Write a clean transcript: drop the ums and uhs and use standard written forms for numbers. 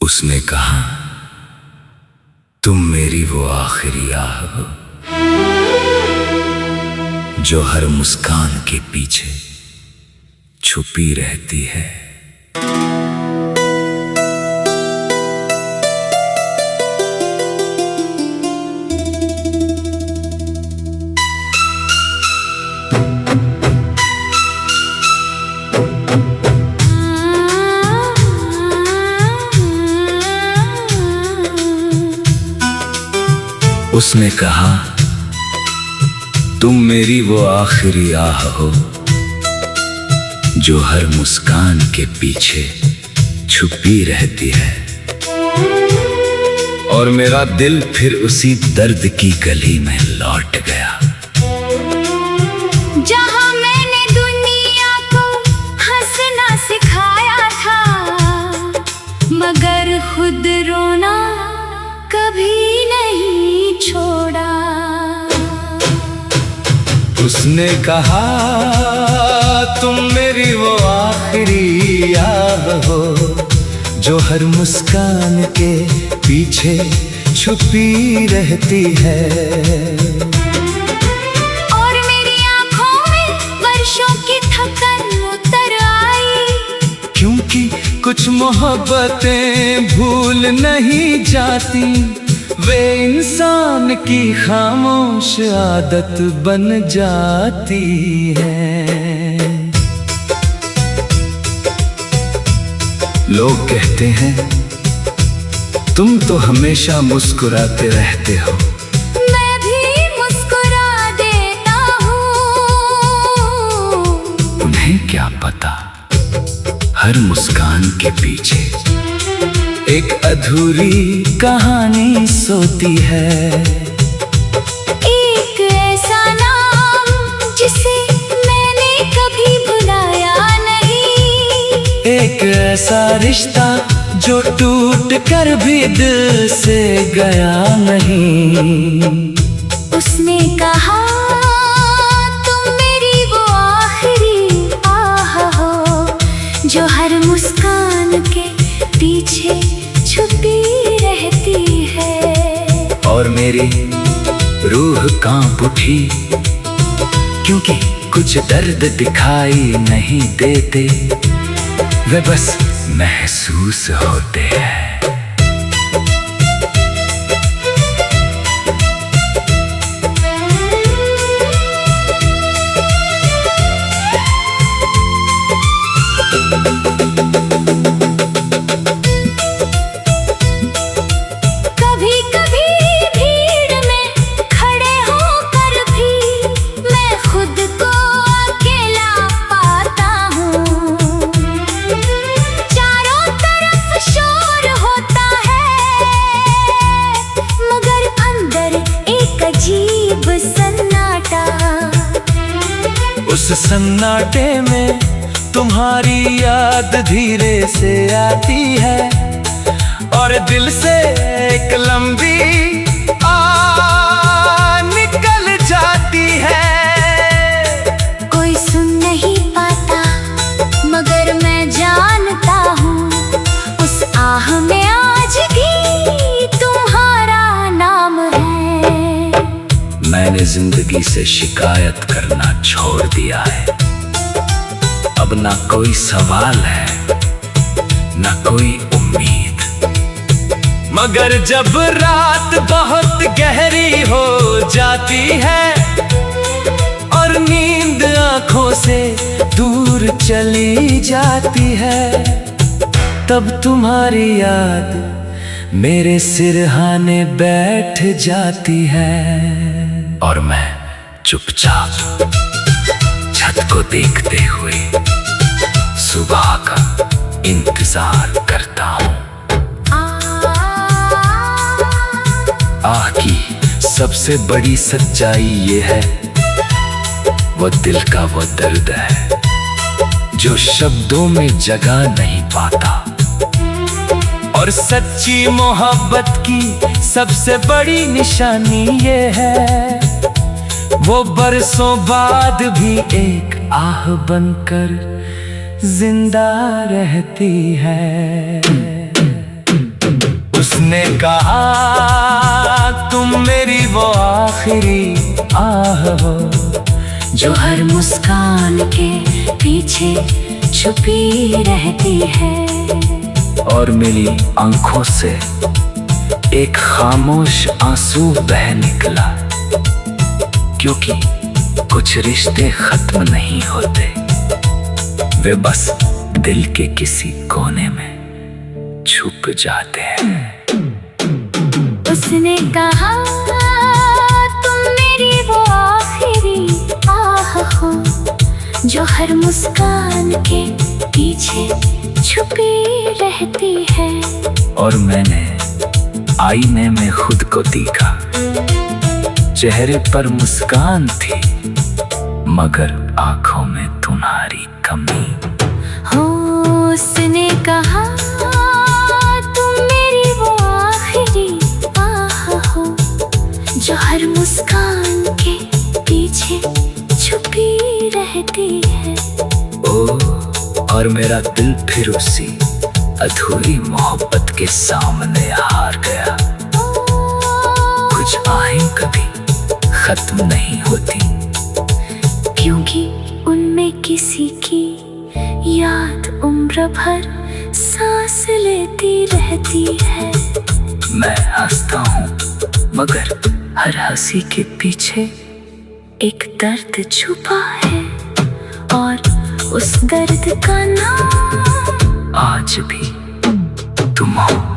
उसने कहा, तुम मेरी वो आखिरी आह हो जो हर मुस्कान के पीछे छुपी रहती है। उसने कहा, तुम मेरी वो आखिरी आह हो जो हर मुस्कान के पीछे छुपी रहती है। और मेरा दिल फिर उसी दर्द की गली में लौट गया जहां मैंने दुनिया को हंसना सिखाया था, मगर खुद रोना कभी नहीं छोड़ा। उसने कहा, तुम मेरी वो आखिरी आह हो जो हर मुस्कान के पीछे छुपी रहती है। और मेरी आंखों में वर्षों की थकन उतर आई, क्योंकि कुछ मोहब्बतें भूल नहीं जाती, वे इंसान की खामोश आदत बन जाती है। लोग कहते हैं, तुम तो हमेशा मुस्कुराते रहते हो। मैं भी मुस्कुरा देता हूँ। उन्हें क्या पता, हर मुस्कान के पीछे एक अधूरी कहानी सोती है। एक ऐसा नाम जिसे मैंने कभी भुलाया नहीं, एक ऐसा रिश्ता जो टूट कर भी दिल से गया नहीं। उसने कहा, तुम मेरी वो आखिरी आह हो जो हर मुस्कान के पीछे छुपी रहती है। और मेरी रूह कांप उठी, क्योंकि कुछ दर्द दिखाई नहीं देते, वे बस महसूस होते हैं। उस सन्नाटे में तुम्हारी याद धीरे से आती है, और दिल से एक लंबी निकल जाती है। कोई सुन नहीं पाता, मगर मैं जानता हूँ, उस आह में आज भी तुम्हारा नाम है। मैंने जिंदगी से शिकायत करना छोड़ दिया है। अब ना कोई सवाल है, ना कोई उम्मीद, मगर जब रात बहुत गहरी हो जाती है और नींद आंखों से दूर चली जाती है, तब तुम्हारी याद मेरे सिरहाने बैठ जाती है। और मैं चुपचाप छत को देखते हुए सुबह का इंतजार करता हूँ। आह की सबसे बड़ी सच्चाई ये है, वो दिल का वो दर्द है जो शब्दों में जगह नहीं पाता। और सच्ची मोहब्बत की सबसे बड़ी निशानी ये है, वो बरसों बाद भी एक आह बनकर जिंदा रहती है। उसने कहा तुम मेरी वो आखिरी आह हो जो हर मुस्कान के पीछे छुपी रहती है। और मेरी आंखों से एक खामोश आंसू बह निकला, क्योंकि कुछ रिश्ते खत्म नहीं होते, वे बस दिल के किसी कोने में छुप जाते हैं। उसने कहा तुम मेरी वो आखिरी आह हो जो हर मुस्कान के पीछे छुपी रहती है। और मैंने आईने में खुद को देखा, चेहरे पर मुस्कान थी मगर आंखों में तुम्हारी कमी। हो उसने कहा तुम मेरी वो आखिरी आह हो जो हर मुस्कान के पीछे छुपी रहती है। और मेरा दिल फिर उसी अधूरी मोहब्बत के सामने हार गया। कुछ आहें कभी खत्म नहीं होती, क्योंकि उनमें किसी की याद उम्र भर सांस लेती रहती है। मैं हंसता हूँ मगर हर हंसी के पीछे एक दर्द छुपा है, और उस दर्द का नाम आज भी तुम हो।